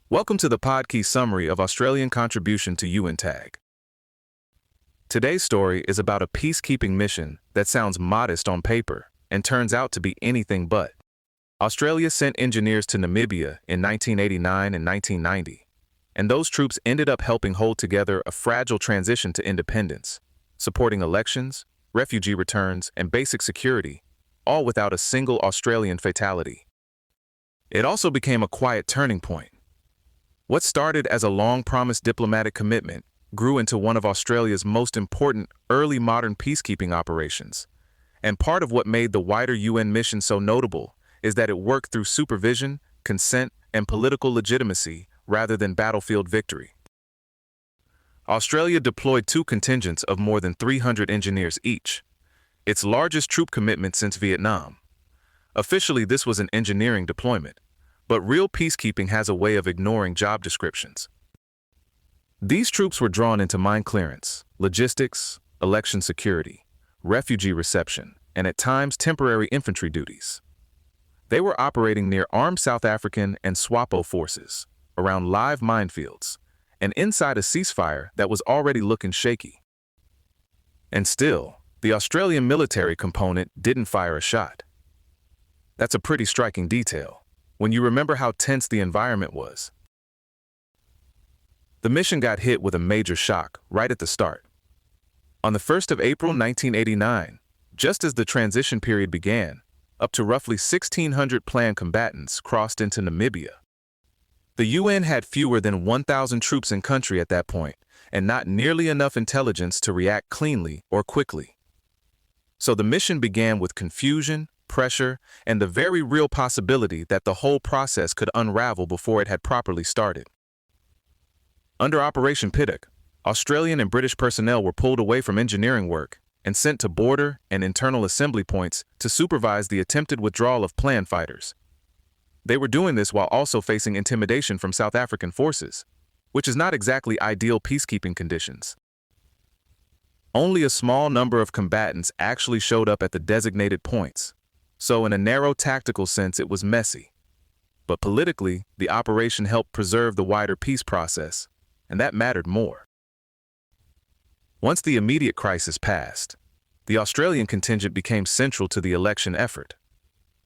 Welcome to the podcast summary of Australian contribution to UNTAG. Today's story is about a peacekeeping mission that sounds modest on paper and turns out to be anything but. Australia sent engineers to Namibia in 1989 and 1990, and those troops ended up helping hold together a fragile transition to independence, supporting elections, refugee returns, and basic security, all without a single Australian fatality. It also became a quiet turning point. What started as a long-promised diplomatic commitment grew into one of Australia's most important early modern peacekeeping operations. And part of what made the wider UN mission so notable is that it worked through supervision, consent, and political legitimacy rather than battlefield victory. Australia deployed two contingents of more than 300 engineers each, its largest troop commitment since Vietnam. Officially, this was an engineering deployment, but real peacekeeping has a way of ignoring job descriptions. These troops were drawn into mine clearance, logistics, election security, refugee reception, and at times temporary infantry duties. They were operating near armed South African and SWAPO forces, around live minefields, and inside a ceasefire that was already looking shaky. And still, the Australian military component didn't fire a shot. That's a pretty striking detail when you remember how tense the environment was. The mission got hit with a major shock right at the start. On the 1st of April 1989, just as the transition period began, up to roughly 1,600 planned combatants crossed into Namibia. The UN had fewer than 1,000 troops in country at that point, and not nearly enough intelligence to react cleanly or quickly. So the mission began with confusion, pressure, and the very real possibility that the whole process could unravel before it had properly started. Under Operation Piddock, Australian and British personnel were pulled away from engineering work and sent to border and internal assembly points to supervise the attempted withdrawal of planned fighters. They were doing this while also facing intimidation from South African forces, which is not exactly ideal peacekeeping conditions. Only a small number of combatants actually showed up at the designated points, so in a narrow tactical sense it was messy. But politically, the operation helped preserve the wider peace process, and that mattered more. Once the immediate crisis passed, the Australian contingent became central to the election effort.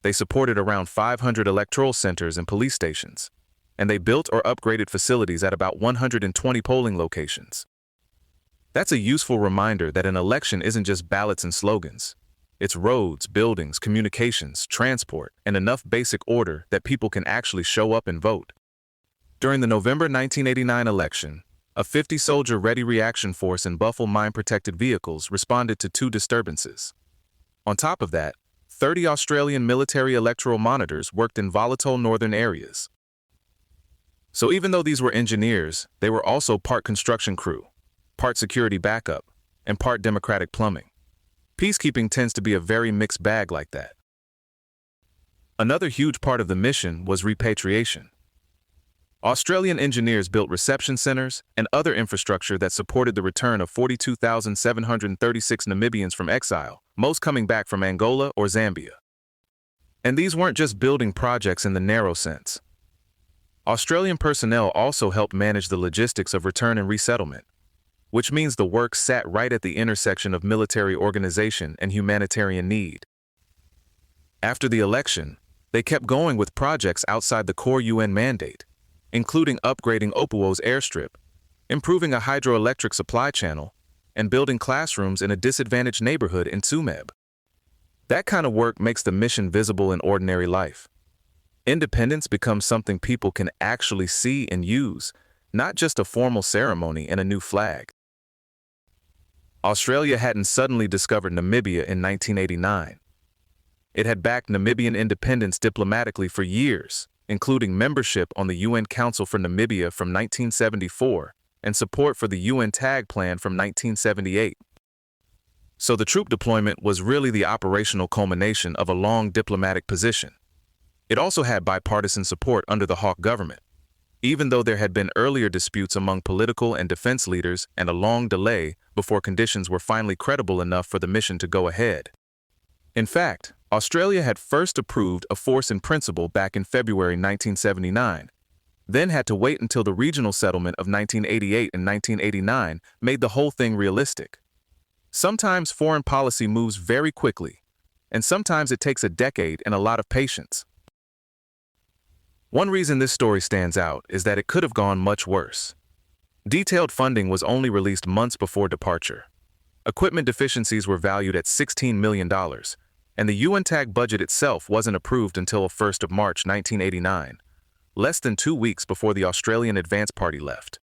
They supported around 500 electoral centers and police stations, and they built or upgraded facilities at about 120 polling locations. That's a useful reminder that an election isn't just ballots and slogans. It's roads, buildings, communications, transport, and enough basic order that people can actually show up and vote. During the November 1989 election, a 50-soldier ready reaction force in Buffalo mine-protected vehicles responded to two disturbances. On top of that, 30 Australian military electoral monitors worked in volatile northern areas. So even though these were engineers, they were also part construction crew, part security backup, and part democratic plumbing. Peacekeeping tends to be a very mixed bag like that. Another huge part of the mission was repatriation. Australian engineers built reception centers and other infrastructure that supported the return of 42,736 Namibians from exile, most coming back from Angola or Zambia. And these weren't just building projects in the narrow sense. Australian personnel also helped manage the logistics of return and resettlement, which means the work sat right at the intersection of military organization and humanitarian need. After the election, they kept going with projects outside the core UN mandate, including upgrading Opuwo's airstrip, improving a hydroelectric supply channel, and building classrooms in a disadvantaged neighborhood in Tsumeb. That kind of work makes the mission visible in ordinary life. Independence becomes something people can actually see and use, not just a formal ceremony and a new flag. Australia hadn't suddenly discovered Namibia in 1989. It had backed Namibian independence diplomatically for years, including membership on the UN Council for Namibia from 1974 and support for the UNTAG plan from 1978. So the troop deployment was really the operational culmination of a long diplomatic position. It also had bipartisan support under the Hawke government, even though there had been earlier disputes among political and defense leaders and a long delay before conditions were finally credible enough for the mission to go ahead. In fact, Australia had first approved a force in principle back in February 1979, then had to wait until the regional settlement of 1988 and 1989 made the whole thing realistic. Sometimes foreign policy moves very quickly, and sometimes it takes a decade and a lot of patience. One reason this story stands out is that it could have gone much worse. Detailed funding was only released months before departure. Equipment deficiencies were valued at $16 million, and the UNTAG budget itself wasn't approved until 1st of March 1989, less than 2 weeks before the Australian advance party left.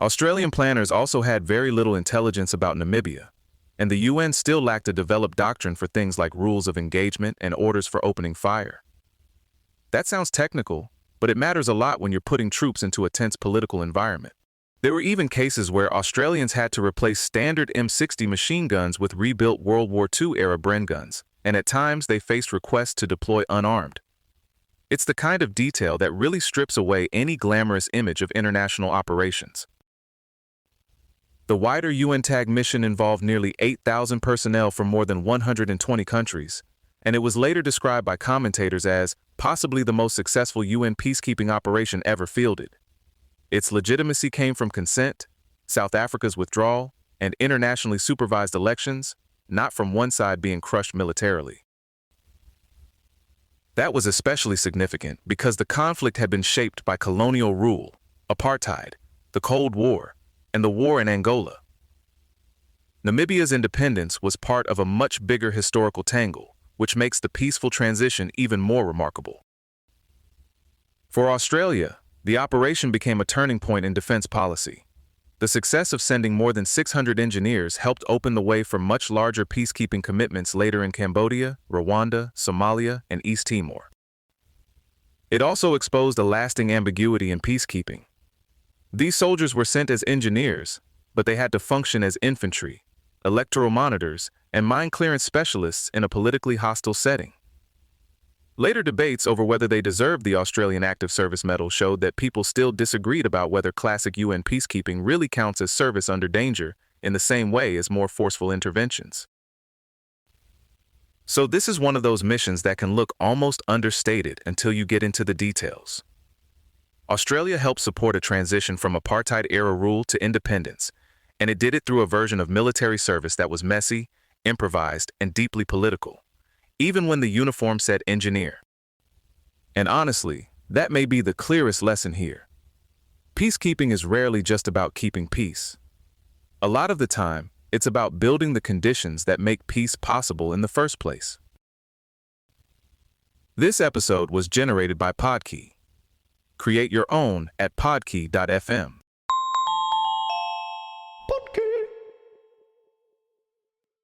Australian planners also had very little intelligence about Namibia, and the UN still lacked a developed doctrine for things like rules of engagement and orders for opening fire. That sounds technical, but it matters a lot when you're putting troops into a tense political environment. There were even cases where Australians had to replace standard M60 machine guns with rebuilt World War II-era Bren guns, and at times they faced requests to deploy unarmed. It's the kind of detail that really strips away any glamorous image of international operations. The wider UNTAG mission involved nearly 8,000 personnel from more than 120 countries, and it was later described by commentators as possibly the most successful UN peacekeeping operation ever fielded. Its legitimacy came from consent, South Africa's withdrawal, and internationally supervised elections, not from one side being crushed militarily. That was especially significant because the conflict had been shaped by colonial rule, apartheid, the Cold War, and the war in Angola. Namibia's independence was part of a much bigger historical tangle, which makes the peaceful transition even more remarkable. For Australia, the operation became a turning point in defense policy. The success of sending more than 600 engineers helped open the way for much larger peacekeeping commitments later in Cambodia, Rwanda, Somalia, and East Timor. It also exposed a lasting ambiguity in peacekeeping. These soldiers were sent as engineers, but they had to function as infantry, electoral monitors, and mine clearance specialists in a politically hostile setting. Later debates over whether they deserved the Australian Active Service Medal showed that people still disagreed about whether classic UN peacekeeping really counts as service under danger in the same way as more forceful interventions. So this is one of those missions that can look almost understated until you get into the details. Australia helped support a transition from apartheid-era rule to independence, and it did it through a version of military service that was messy, improvised, and deeply political, even when the uniform said engineer. And honestly, that may be the clearest lesson here. Peacekeeping is rarely just about keeping peace. A lot of the time, it's about building the conditions that make peace possible in the first place. This episode was generated by Podkey. Create your own at podkey.fm.